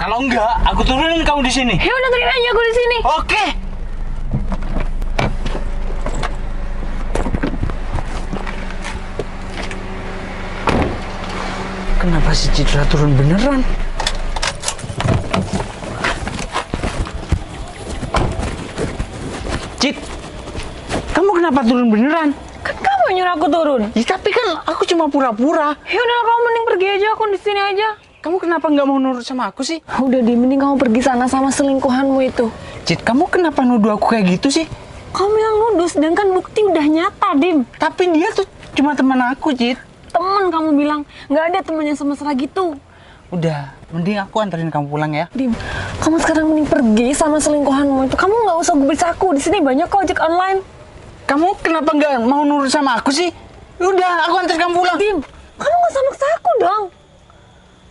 Kalau enggak, aku turunin kamu di sini. Ya udah, turunin aja aku di sini. Oke. Kenapa si Citra turun beneran? Cit, kamu kenapa turun beneran? Kan kamu yang nyuruh aku turun. Ya, tapi kan aku cuma pura-pura. Ya udah, kamu mending pergi aja, aku di sini aja. Kamu kenapa nggak mau nurut sama aku sih? Udah mending kamu pergi sana sama selingkuhanmu itu. Cit, kamu kenapa nuduh aku kayak gitu sih? Kamu yang nuduh, sedangkan bukti udah nyata, Dim. Tapi dia tuh cuma teman aku, Cit. Temen kamu bilang, nggak ada temen yang semesra gitu. Udah, mending aku anterin kamu pulang ya. Dim, kamu sekarang mending pergi sama selingkuhanmu itu. Kamu nggak usah gubris aku, di sini banyak kok ojek online. Kamu kenapa nggak mau nurut sama aku sih? Udah, aku anterin kamu pulang. Dim, kamu nggak usah maksa aku dong.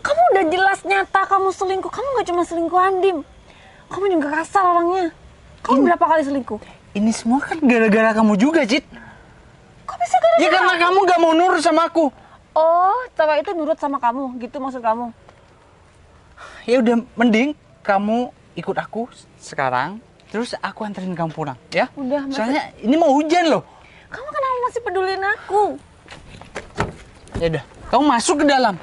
Kamu udah jelas nyata kamu selingkuh. Kamu nggak cuma selingkuhan, Dim. Kamu juga kasar orangnya. Kamu berapa kali selingkuh? Ini semua kan gara-gara kamu juga, Cit. Kok bisa gara-gara Ya karena kamu nggak mau nurut sama aku. Oh, cewek itu nurut sama kamu, gitu maksud kamu? Ya udah, mending kamu ikut aku sekarang, terus aku anterin kamu pulang, ya? Udah, Soalnya ini mau hujan loh. Kamu kenapa masih peduliin aku? Ya udah, kamu masuk ke dalam.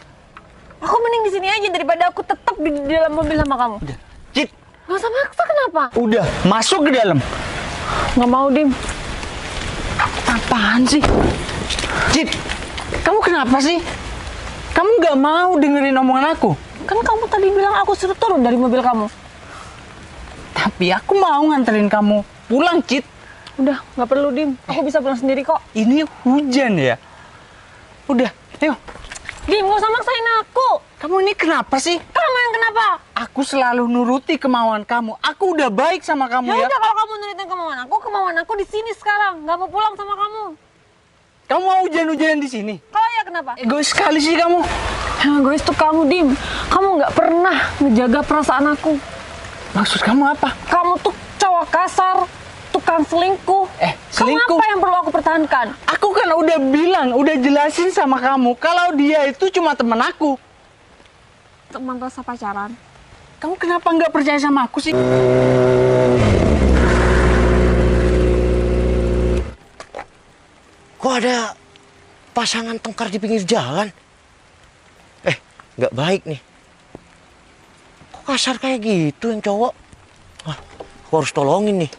Aku mending di sini aja daripada aku tetap di dalam mobil sama kamu. Udah, Cit. Gak usah maksa, kenapa? Udah, masuk ke dalam. Nggak mau, Dim. Apaan sih? Cit, kamu kenapa sih? Kamu nggak mau dengerin omongan aku? Kan kamu tadi bilang aku suruh turun dari mobil kamu. Tapi aku mau nganterin kamu pulang, Cit. Udah, nggak perlu, Dim. Aku bisa pulang sendiri kok. Ini hujan ya. Udah, ayo. Dim, nggak usah maksain aku. Kamu ini kenapa sih? Kamu yang kenapa? Aku selalu nuruti kemauan kamu. Aku udah baik sama kamu Ya ya. udah, kalau kamu nurutin kemauan aku di sini sekarang. Nggak mau pulang sama kamu. Kamu mau hujan-hujanan di sini? Kalau ya kenapa? Egois sekali sih kamu. Yang egois tuh kamu, Dim. Kamu nggak pernah ngejaga perasaan aku. Maksud kamu apa? Kamu tuh cowok kasar, tukang selingkuh. Selingkuh? Kamu apa yang perlu aku pertahankan? Aku kan udah bilang, udah jelasin sama kamu kalau dia itu cuma teman aku. Teman rasa pacaran. Kamu kenapa nggak percaya sama aku sih? Kok ada pasangan tengkar di pinggir jalan? Nggak baik nih. Kok kasar kayak gitu yang cowok? Wah, aku harus tolongin nih.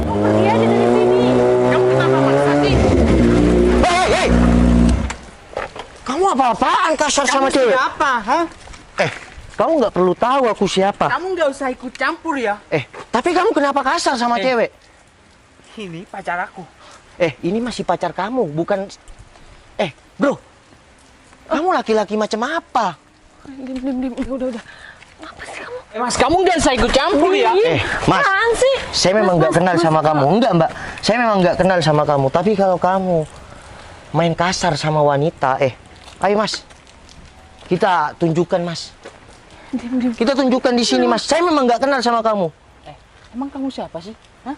Pergi aja dari sini. Kamu kenapa maksa sih? Hei! Kamu apa-apaan kasar sama Kamu cewek? siapa? Hah? Kamu nggak perlu tahu aku siapa. Kamu nggak usah ikut campur ya. Tapi kamu kenapa kasar sama cewek? Ini pacar aku. Ini masih pacar kamu, bukan... Bro. Kamu laki-laki macam apa? Dim. Udah. Apa sih kamu? Mas, kamu nggak usah ikut campur ya. Mas. Apaan sih? Saya memang nggak kenal sama kamu. Enggak, Mbak. Saya memang nggak kenal sama kamu. Tapi kalau kamu main kasar sama wanita, ayo Mas. Kita tunjukkan, Mas. Dim. Kita tunjukkan di sini, Mas. Saya memang nggak kenal sama kamu. Emang kamu siapa sih? Hah?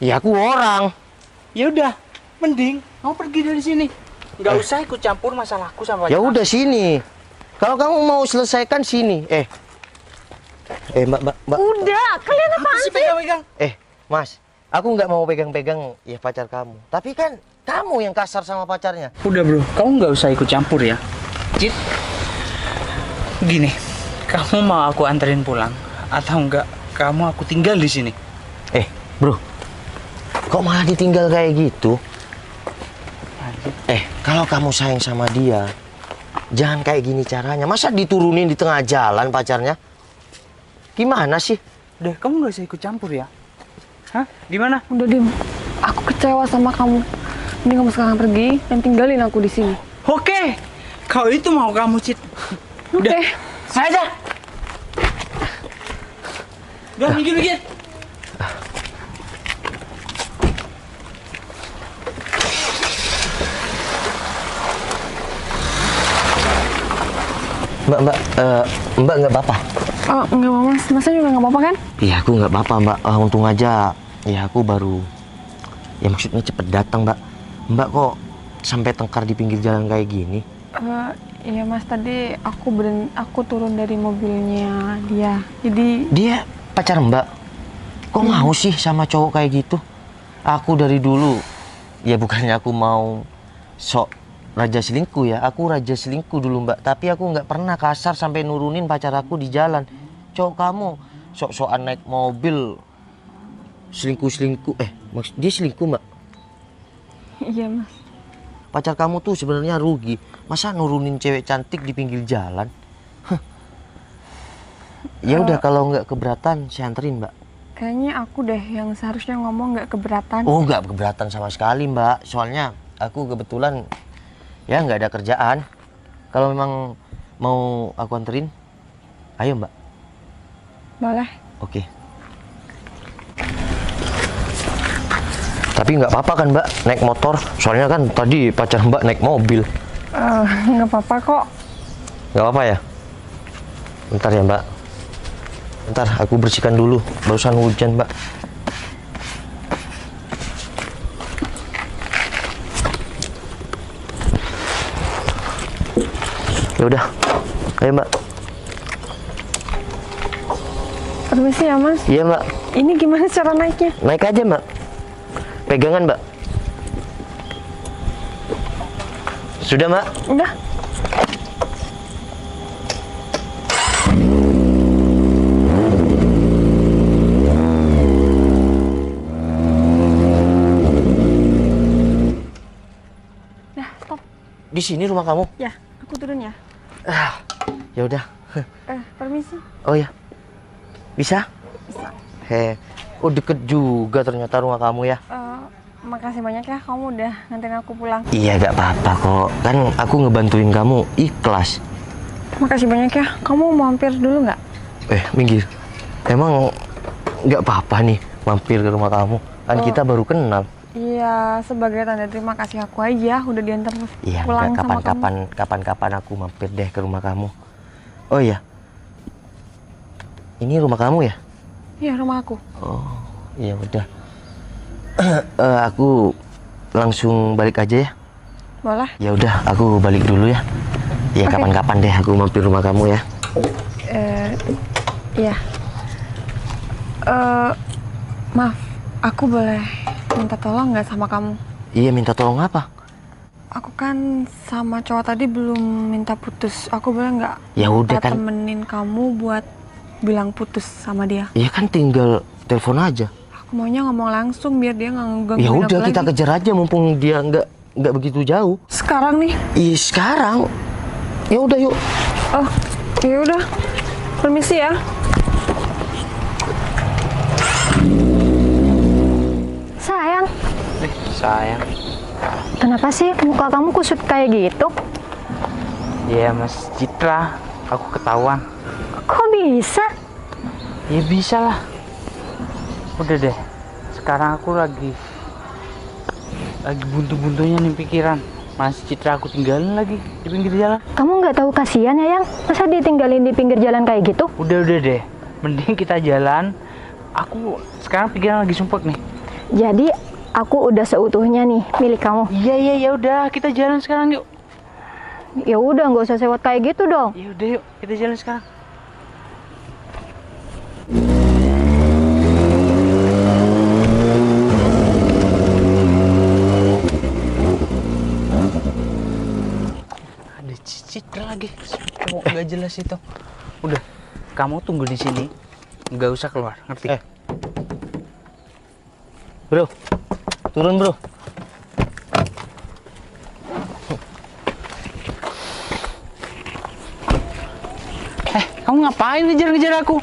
Ya, aku orang. Ya udah, mending kamu pergi dari sini. Nggak usah ikut campur masalahku sama Ya pacar udah sini. Kalau kamu mau selesaikan sini. Mbak. Udah, kalian aku. apaan Apa sih sih? pegang-pegang? Mas. Aku nggak mau pegang-pegang ya pacar kamu. Tapi kan kamu yang kasar sama pacarnya. Udah bro, kamu nggak usah ikut campur ya. Cit, gini, kamu mau aku anterin pulang atau enggak? Kamu aku tinggal di sini. Bro, kok malah ditinggal kayak gitu? Kalau kamu sayang sama dia, jangan kayak gini caranya. Masa diturunin di tengah jalan pacarnya? Gimana sih? Udah, kamu nggak usah ikut campur ya. Hah? Gimana? Udah, Dim. Aku kecewa sama kamu. Mending kamu sekarang pergi dan tinggalin aku di sini. Oke, kalau itu mau kamu, Cit. Udah, Oke. saya aja. Udah, mikir-mikir. Mbak nggak apa-apa? Oh, enggak apa, Mas. Masnya juga nggak apa-apa kan? Iya, aku nggak apa-apa, Mbak. Untung aja, ya aku baru, ya maksudnya cepet datang, Mbak. Mbak kok sampai tengkar di pinggir jalan kayak gini? Iya Mas, tadi aku turun dari mobilnya dia. Jadi Dia pacar Mbak? Kok mau sih sama cowok kayak gitu? Aku dari dulu, ya bukannya aku mau sok raja selingkuh ya. Aku raja selingkuh dulu Mbak, tapi aku nggak pernah kasar sampai nurunin pacar aku di jalan. Cowok kamu sok-sokan naik mobil selingkuh-selingkuh. Maksud dia selingkuh Mbak? iya Mas. Pacar kamu tuh sebenarnya rugi. Masa nurunin cewek cantik di pinggir jalan? Ya udah kalau nggak keberatan saya anterin Mbak. Kayaknya aku deh yang seharusnya ngomong nggak keberatan. Oh nggak keberatan sama sekali Mbak. Soalnya aku kebetulan ya nggak ada kerjaan. Kalau memang mau aku anterin, ayo Mbak. Boleh. Oke. Tapi nggak apa-apa kan Mbak naik motor? Soalnya kan tadi pacar Mbak naik mobil. Nggak apa-apa kok. Nggak apa-apa ya? Bentar ya Mbak. Bentar aku bersihkan dulu. Barusan hujan Mbak. Ya udah. Ayo Mbak. Permisi ya Mas. Iya Mbak. Ini gimana cara naiknya? Naik aja Mbak. Pegangan Mbak. Sudah Mbak? Udah. Nah, stop. Di sini rumah kamu? Ya, aku turun ya. Ya udah. Permisi. Oh ya. Bisa? Bisa. Oh deket juga ternyata rumah kamu ya. Makasih banyak ya, kamu udah nganterin aku pulang. Iya gak apa-apa kok. Kan aku ngebantuin kamu ikhlas. Makasih banyak ya. Kamu mampir dulu nggak? Minggir. Emang nggak apa-apa nih mampir ke rumah kamu. Kan kita baru kenal. Iya, sebagai tanda terima kasih aku aja udah diantar Iya, pulang enggak, sama kamu. kapan-kapan aku mampir deh ke rumah kamu. Oh iya. Ini rumah kamu ya? Iya, rumah aku. Oh, iya udah. Aku langsung balik aja ya. Boleh? Ya udah, aku balik dulu ya. Ya Oke. kapan-kapan deh aku mampir rumah kamu ya. Iya. Maaf, aku boleh minta tolong nggak sama kamu? Iya, minta tolong apa? Aku kan sama cowok tadi belum minta putus. Aku boleh nggak Ya udah minta kan. temenin kamu buat bilang putus sama dia? Iya kan tinggal telepon aja. Aku maunya ngomong langsung biar dia nggak ngegangguin Ya aku udah kita lagi. kejar aja mumpung dia nggak begitu jauh. Sekarang nih? Ih sekarang. Ya udah yuk. Oh, ya udah. Permisi ya. Sayang, Sayang. kenapa sih muka kamu kusut kayak gitu? Ya Mas Citra, aku ketahuan. Kok bisa? Ya bisa lah. Udah deh. Sekarang aku lagi buntu-buntunya nih pikiran. Mas Citra aku tinggalin lagi di pinggir jalan. Kamu nggak tahu kasihan ya, Yang? Masa ditinggalin di pinggir jalan kayak gitu? Udah deh. Mending kita jalan. Aku sekarang pikiran lagi sumpek nih. Jadi, aku udah seutuhnya nih milik kamu. Iya ya udah kita jalan sekarang yuk. Ya udah, nggak usah sewot kayak gitu dong. Ya udah yuk kita jalan sekarang. Ada Citra lagi. Oh, nggak jelas itu. Udah, kamu tunggu di sini. Nggak usah keluar, ngerti? Bro, turun bro. Kamu ngapain ngejar-ngejar aku?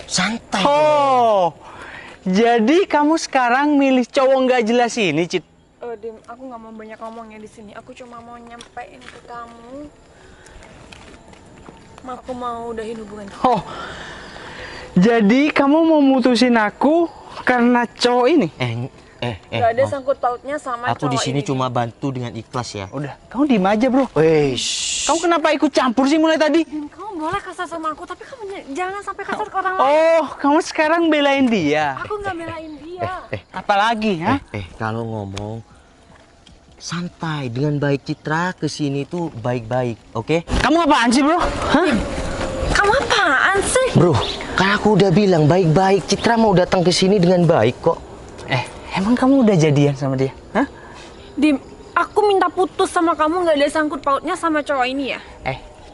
Santai. Oh, jadi kamu sekarang milih cowok nggak jelas ini, Cit? Dim, aku nggak mau banyak ngomongnya di sini. Aku cuma mau nyampein ke kamu. Aku mau udahin hubungan. Oh, jadi kamu mau mutusin aku karena cowok ini? Gak ada sangkut pautnya sama Aku di cowok sini ini. cuma bantu dengan ikhlas ya. Udah, kamu diem aja, bro. Kamu kenapa ikut campur sih mulai tadi? Dim, kamu boleh kasar sama aku, tapi kamu jangan sampai kasar ke orang lain. Oh, kamu sekarang belain dia. Aku nggak belain dia. Apalagi, ha? Kalau ngomong santai, dengan baik. Citra kesini tuh baik-baik, oke? Kamu apaan sih, bro? Hah? Kamu apaan sih? Bro, kan aku udah bilang baik-baik. Citra mau datang ke sini dengan baik kok. Emang kamu udah jadian sama dia? Hah? Dim, aku minta putus sama kamu nggak ada sangkut pautnya sama cowok ini ya?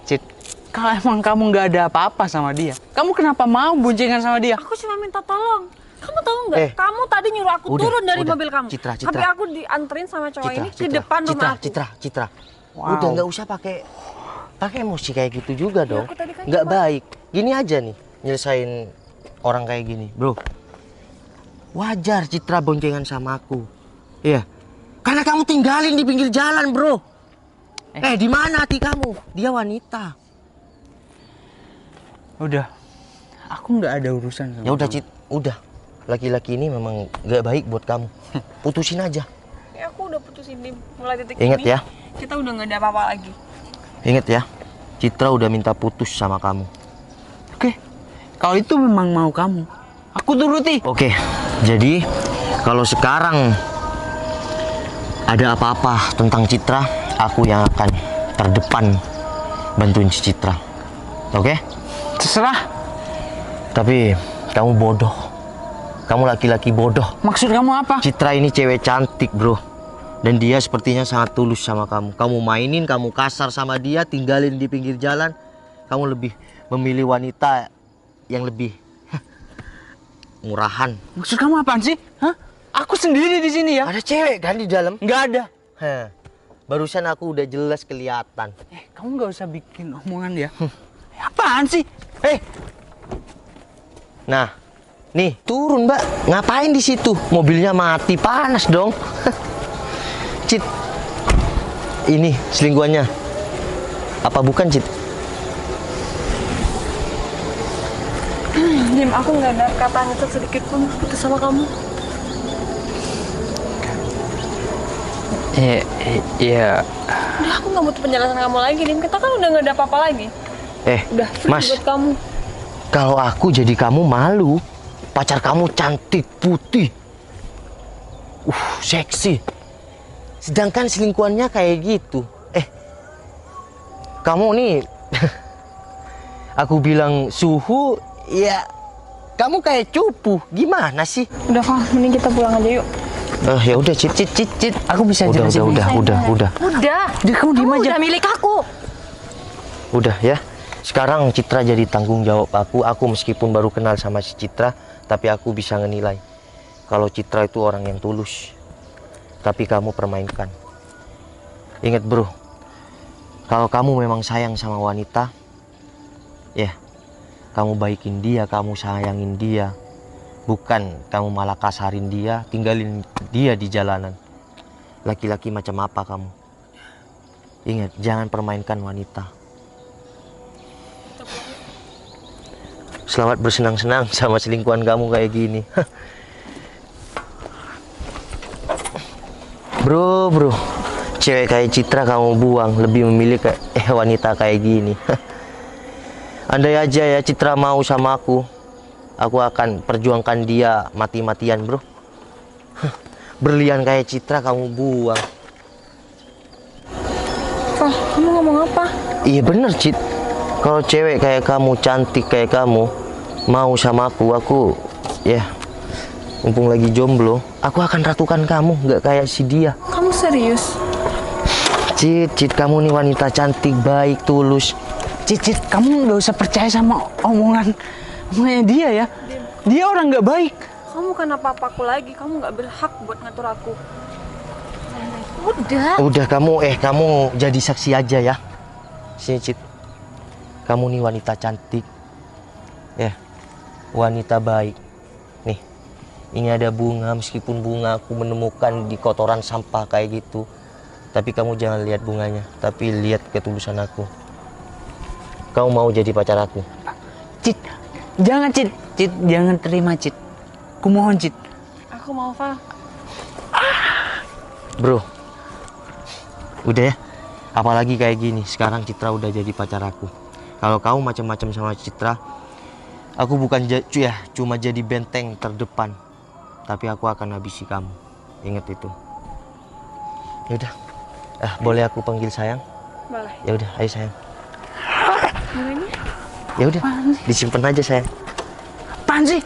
Cit, kalau emang kamu nggak ada apa-apa sama dia, kamu kenapa mau boncengan sama dia? Aku cuma minta tolong. Kamu tahu nggak? Kamu tadi nyuruh aku turun dari mobil kamu. Citra. Tapi aku dianterin sama cowok ini ke depan rumah aku. Citra. Wow. Udah nggak usah pakai emosi kayak gitu juga dong. aku tadi kan Nggak coba. baik. Gini aja nih, nyelesain orang kayak gini, bro. Wajar Citra boncengan sama aku. Iya. Karena kamu tinggalin di pinggir jalan, bro. Di mana hati kamu? Dia wanita. Udah, aku nggak ada urusan sama Ya udah, kamu. Cit, udah. Laki-laki ini memang nggak baik buat kamu. Putusin aja. Ya aku udah putusin Dim. Mulai titik Ingat ini ya. kita udah nggak ada apa-apa lagi. Ingat ya. Citra udah minta putus sama kamu. Oke, kalau itu memang mau kamu, aku turuti. Oke, jadi kalau sekarang ada apa-apa tentang Citra, aku yang akan terdepan bantuin si Citra. Oke? Terserah. Tapi kamu bodoh. Kamu laki-laki bodoh. Maksud kamu apa? Citra ini cewek cantik, bro. Dan dia sepertinya sangat tulus sama kamu. Kamu mainin, kamu kasar sama dia, tinggalin di pinggir jalan. Kamu lebih memilih wanita yang lebih murahan. Maksud kamu apaan sih? Hah? Aku sendiri di sini ya. Ada cewek kan di dalam? Nggak ada. Barusan aku udah jelas kelihatan. Kamu nggak usah bikin omongan ya. Apaan sih? Nah, nih turun Mbak. Ngapain di situ? Mobilnya mati, panas dong. Cit, ini selingkuhannya. Apa bukan, Cit? Dim, aku nggak ada kata itu sedikit pun putus sama kamu. Iya. Udah, aku nggak butuh penjelasan kamu lagi, Dim. Kita kan udah nggak ada apa-apa lagi. Udah free Mas, buat kamu. kalau aku jadi kamu malu. Pacar kamu cantik, putih. Seksi. Sedangkan selingkuhannya kayak gitu. Kamu nih aku bilang suhu, ya kamu kayak cupu. Gimana sih? Udah, Fah, mending kita pulang aja yuk. Ya udah, Cit. Aku bisa jelasin. Udah. Udah, Kamu diem aja. udah milik aku. Udah ya. Sekarang Citra jadi tanggung jawab aku. Aku meskipun baru kenal sama si Citra, tapi aku bisa ngenilai kalau Citra itu orang yang tulus. Tapi kamu permainkan. Ingat, bro. Kalau kamu memang sayang sama wanita, ya, kamu baikin dia, kamu sayangin dia. Bukan kamu malah kasarin dia, tinggalin dia di jalanan. Laki-laki macam apa kamu? Ingat, jangan permainkan wanita. Selamat bersenang-senang sama selingkuhan kamu kayak gini. Bro, cewek kayak Citra kamu buang, lebih memilih wanita kayak gini. Andai aja ya Citra mau sama aku akan perjuangkan dia mati-matian, bro. Berlian kayak Citra kamu buang. Fah, kamu ngomong apa? Iya bener, Cit. Kalau cewek kayak kamu, cantik kayak kamu, mau sama aku ya, mumpung lagi jomblo, aku akan ratukan kamu, nggak kayak si dia. Kamu serius? Cit, kamu nih wanita cantik, baik, tulus. Cit, kamu nggak usah percaya sama omongannya dia ya. Dia orang nggak baik. Kamu kan apa-apaku lagi. Kamu nggak berhak buat ngatur aku. Udah kamu jadi saksi aja ya. Sini, Cit. Kamu nih wanita cantik. Ya. Wanita baik. Nih. Ini ada bunga, meskipun bunga aku menemukan di kotoran sampah kayak gitu. Tapi kamu jangan lihat bunganya, tapi lihat ketulusan aku. Kamu mau jadi pacar aku? Cit, jangan Cit, jangan terima Cit. Kumohon Cit. Aku mau, Fah. Bro, udah ya. Apalagi kayak gini, sekarang Citra udah jadi pacar aku. Kalau kamu macam-macam sama Citra, aku bukan cuma jadi benteng terdepan, tapi aku akan habisi kamu. Ingat itu. Ya udah. Boleh aku panggil sayang? Boleh. Ya udah, ayo sayang. Bunganya? Ya udah, disimpan aja sayang. Apaan sih?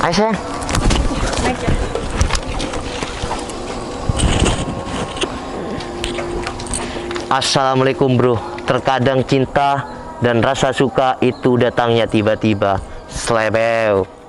Ayo sayang. Naik ya. Assalamualaikum bro. Terkadang cinta dan rasa suka itu datangnya tiba-tiba. Slebeu.